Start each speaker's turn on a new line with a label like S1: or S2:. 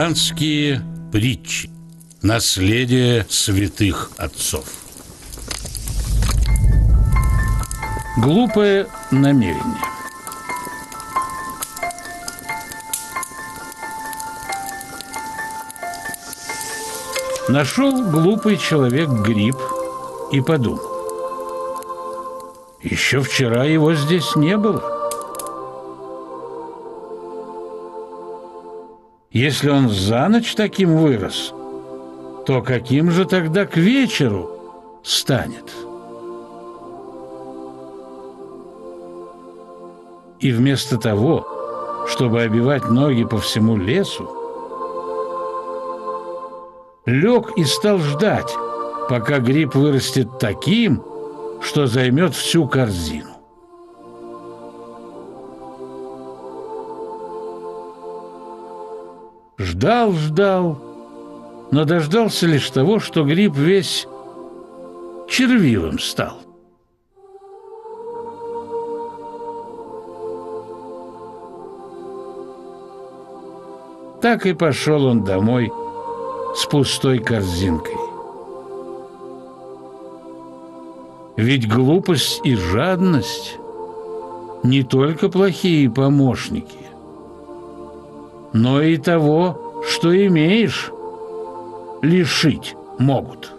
S1: Христианские притчи. Наследие святых отцов. Глупое намерение. Нашел глупый человек гриб и подумал: еще вчера его здесь не было. Если он за ночь таким вырос, то каким же тогда к вечеру станет? И вместо того, чтобы обивать ноги по всему лесу, лег и стал ждать, пока гриб вырастет таким, что займет всю корзину. Ждал, но дождался лишь того, что гриб весь червивым стал. Так и пошел он домой с пустой корзинкой. Ведь глупость и жадность не только плохие помощники, но и того, что имеешь, лишить могут.